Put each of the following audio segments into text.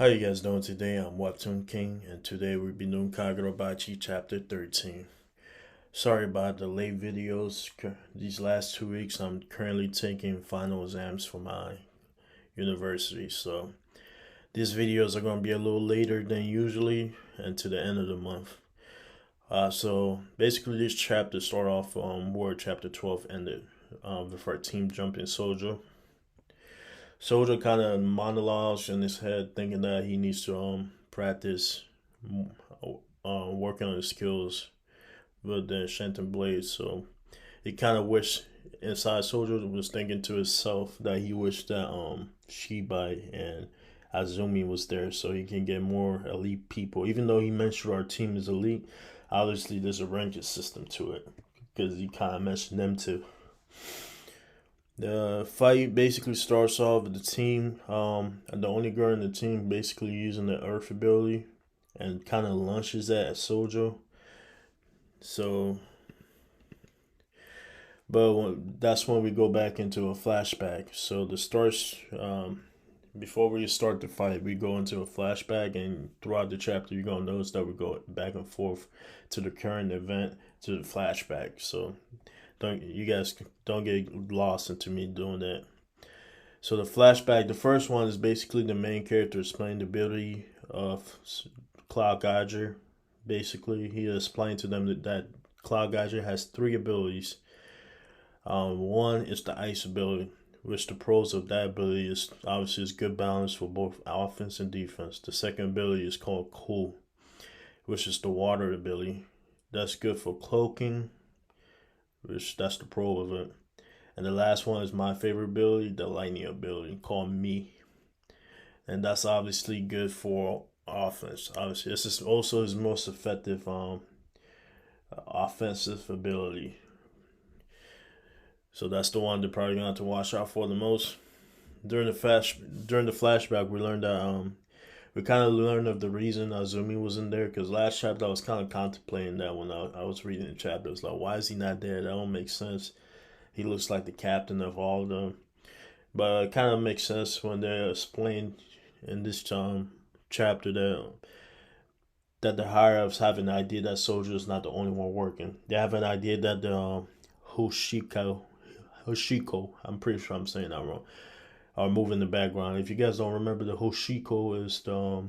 How you guys doing today? I'm Webtoon King, and today we'll be doing Kagurabachi Chapter 13. Sorry about the late videos. These last 2 weeks, I'm currently taking final exams for my university, so these videos are going to be a little later than usually and to the end of the month. So basically, this chapter start off where Chapter 12 ended, with our team jumping Soldier. Soldier kind of monologues in his head, thinking that he needs to practice working on his skills with the Shanton Blade. So he kind of wished inside Soldier was thinking to himself that he wished that Shibai and Azumi was there so he can get more elite people. Even though he mentioned our team is elite, obviously there's a ranking system to it because he kind of mentioned them too. The fight basically starts off with the team, and the only girl in the team basically using the Earth ability and kind of launches that at Sojo. So, that's when we go back into a flashback. So the starts, before we start the fight, we go into a flashback, and throughout the chapter, you're gonna notice that we go back and forth to the current event to the flashback. So you guys don't get lost into me doing that. So the flashback, the first one is basically the main character explaining the ability of Cloud Geyser. Basically, he explained to them that Cloud Geyser has three abilities. One is the ice ability, which the pros of that ability is obviously is good balance for both offense and defense. The second ability is called cool, which is the water ability. That's good for cloaking, which that's the pro of it. And the last one is my favorite ability, the lightning ability, called me. And that's obviously good for offense. Obviously, this is also his most effective offensive ability. So that's the one they're probably gonna have to watch out for the most. During the flashback, we learned that we kind of learned of the reason Azumi wasn't there, because last chapter I was kind of contemplating that when I was reading the chapter. I was like, why is he not there? That don't make sense. He looks like the captain of all of them. But it kind of makes sense when they explain in this chapter that the higher ups have an idea that Soldier is not the only one working. They have an idea that the Hoshiko, I'm pretty sure I'm saying that wrong, are moving the background. If you guys don't remember, the Hoshiko is the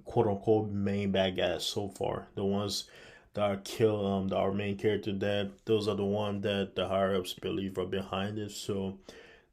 quote unquote main bad guys so far. The ones that are kill our main character dead. Those are the ones that the higher ups believe are behind it. So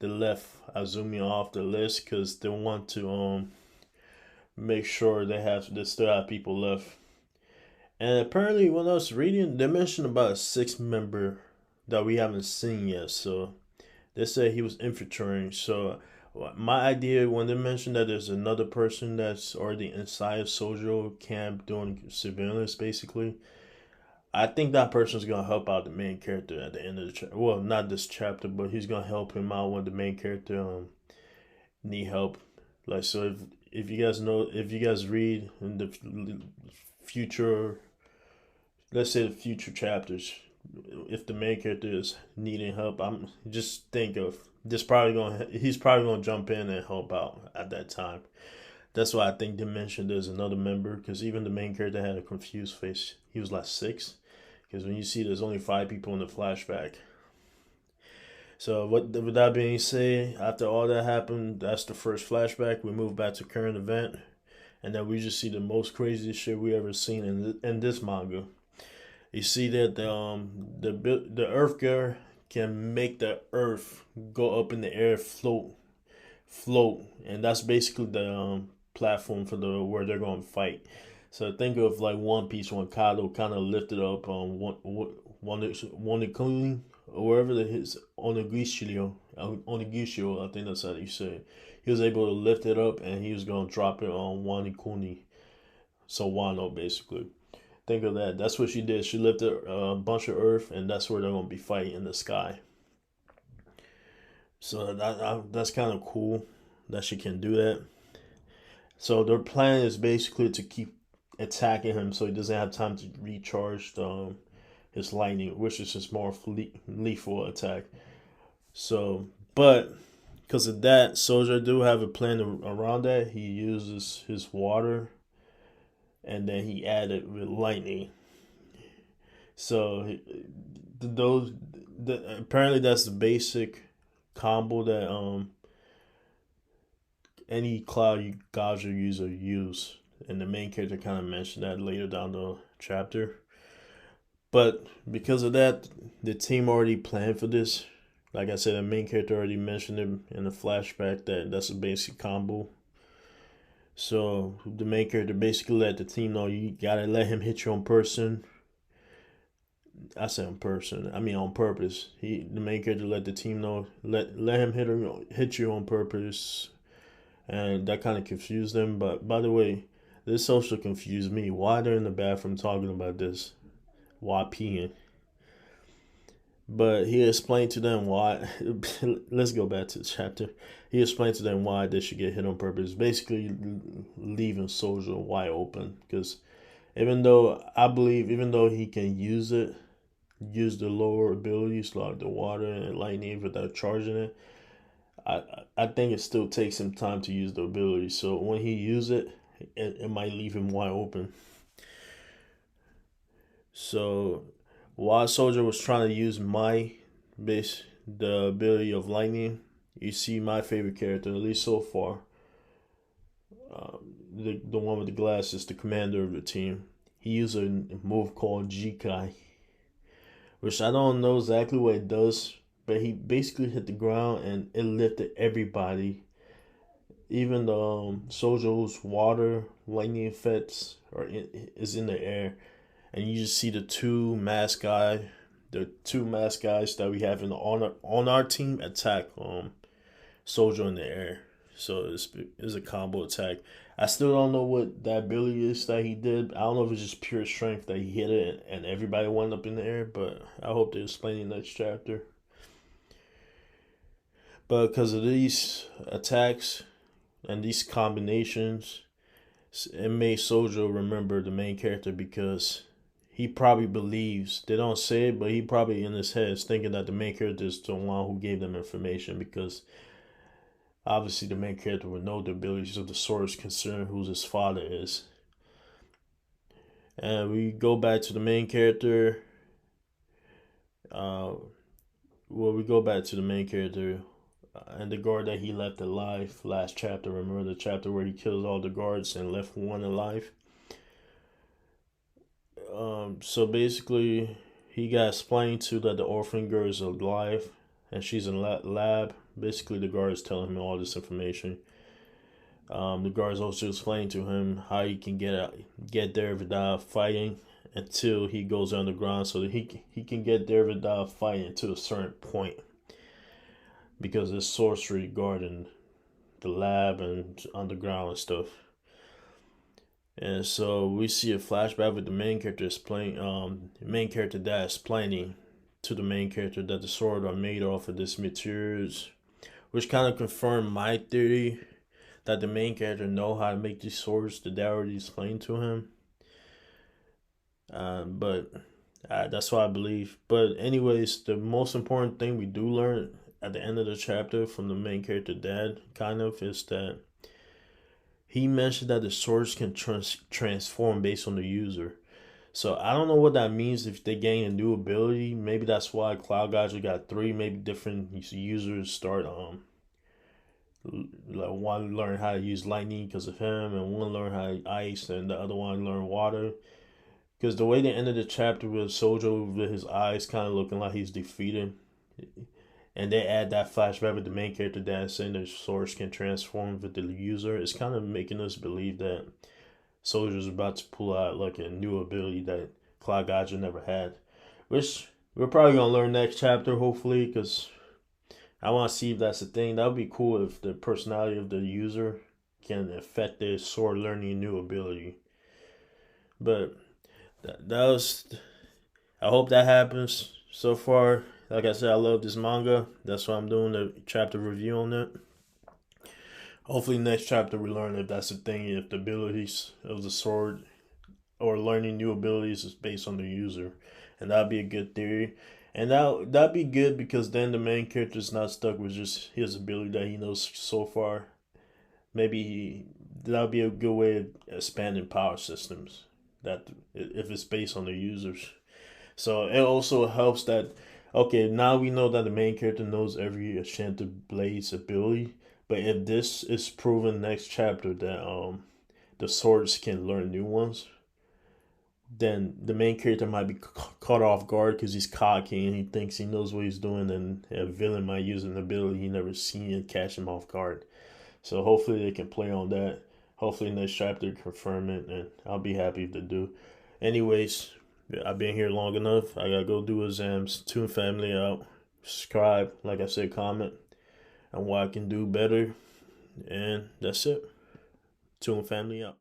they left Azumi off the list because they want to make sure they still have people left. And apparently, when I was reading, they mentioned about a sixth member that we haven't seen yet. So they said he was infiltrating. So my idea when they mentioned that there's another person that's already inside of Sojo camp doing surveillance, basically, I think that person's gonna help out the main character at the end of the chapter. Well, not this chapter, but he's gonna help him out when the main character need help. Like, so if you guys know, if you guys read in the future, let's say the future chapters, if the main character is needing help, I'm just think of this probably gonna he's probably gonna jump in and help out at that time. That's why I think they mentioned there's another member, because even the main character had a confused face. He was like six, because when you see there's only five people in the flashback. So with that being said, after all that happened, that's the first flashback. We move back to current event, and then we just see the most craziest shit we ever seen in this manga. You see that the Earth Girl can make the Earth go up in the air, float, and that's basically the platform for the where they're going to fight. So think of like One Piece when Kaido kind of lifted up one Kuni or wherever that is Onigishio, I think that's how you say it. He was able to lift it up and he was gonna drop it on Wani Kuni. So Wano basically. Think of that. That's what she did. She lifted a bunch of earth, and that's where they're gonna be fighting in the sky. So that's kind of cool that she can do that. So their plan is basically to keep attacking him so he doesn't have time to recharge his lightning, which is his more lethal attack. So, but because of that, Soldier do have a plan around that. He uses his water, and then he added with lightning. So those apparently that's the basic combo that any Cloud Gouger user use, and the main character kind of mentioned that later down the chapter. But because of that, the team already planned for this. Like I said, the main character already mentioned it in the flashback that that's a basic combo. So the main character basically let the team know you gotta let him hit you on person. I say on person. I mean on purpose. The main character let the team know let him hit you on purpose, and that kind of confused them. But by the way, this also confused me. Why they're in the bathroom talking about this? Why peeing? But he explained to them why. Let's go back to the chapter. He explained to them why they should get hit on purpose. Basically, leaving Soldier wide open. Because even though he can use the lower abilities like the water and lightning without charging it, I think it still takes him time to use the ability. So when he use it might leave him wide open. So while Soldier was trying to use the ability of lightning, you see my favorite character, at least so far, the one with the glasses, the commander of the team. He used a move called Jikai, which I don't know exactly what it does, but he basically hit the ground and it lifted everybody. Even the Soldier's water lightning effects is in the air, and you just see the two mask guys that we have on our team attack Soldier in the air. So it's a combo attack. I still don't know what that ability is that he did. I don't know if it's just pure strength that he hit it and everybody went up in the air, but I hope they explain in the next chapter. But because of these attacks and these combinations, it made Soldier remember the main character because he probably believes, they don't say it, but he probably in his head is thinking that the main character is the one who gave them information, because obviously the main character would know the abilities of the source considering who his father is. And we go back to the main character. We go back to the main character and the guard that he left alive last chapter. Remember the chapter where he kills all the guards and left one alive? So basically, he got explained to that the orphan girl is alive and she's in lab. Basically, the guard is telling him all this information. The guards also explained to him how he can get there without fighting until he goes underground, so that he can get there without fighting to a certain point, because there's sorcery guarding the lab and underground and stuff. And so we see a flashback with the main character main character that explaining to the main character that the sword are made off of this materials, which kind of confirmed my theory that the main character know how to make these swords that they already explained to him. But that's what I believe. But anyways, the most important thing we do learn at the end of the chapter from the main character dad kind of is that he mentioned that the swords can transform based on the user. So I don't know what that means. If they gain a new ability, maybe that's why Cloud Gouger got three. Maybe different users start like one learn how to use lightning because of him, and one learn how to ice, and the other one learn water. Because the way they ended the chapter with Soldier with his eyes kind of looking like he's defeated, and they add that flashback with the main character dad saying the swords can transform with the user, it's kind of making us believe that Soldier's about to pull out like a new ability that Cloud Gouger never had, which we're probably gonna learn next chapter, hopefully, because I want to see if that's the thing. That would be cool if the personality of the user can affect their sword learning a new ability. But that was. I hope that happens. So far, like I said, I love this manga. That's why I'm doing the chapter review on it. Hopefully, next chapter we learn if that's the thing. If the abilities of the sword or learning new abilities is based on the user, and that'd be a good theory. And that'd be good because then the main character's not stuck with just his ability that he knows so far. That'd be a good way of expanding power systems. That if it's based on the users. So it also helps that okay, now we know that the main character knows every Enchanted Blade's ability. But if this is proven next chapter that the swords can learn new ones, then the main character might be caught off guard because he's cocky and he thinks he knows what he's doing, and a villain might use an ability he never seen and catch him off guard. So hopefully they can play on that. Hopefully next chapter confirm it, and I'll be happy if they do. Anyways, I've been here long enough. I gotta go do exams. Tune family out. Subscribe, like I said, comment on what I can do better, and that's it. Tune family out.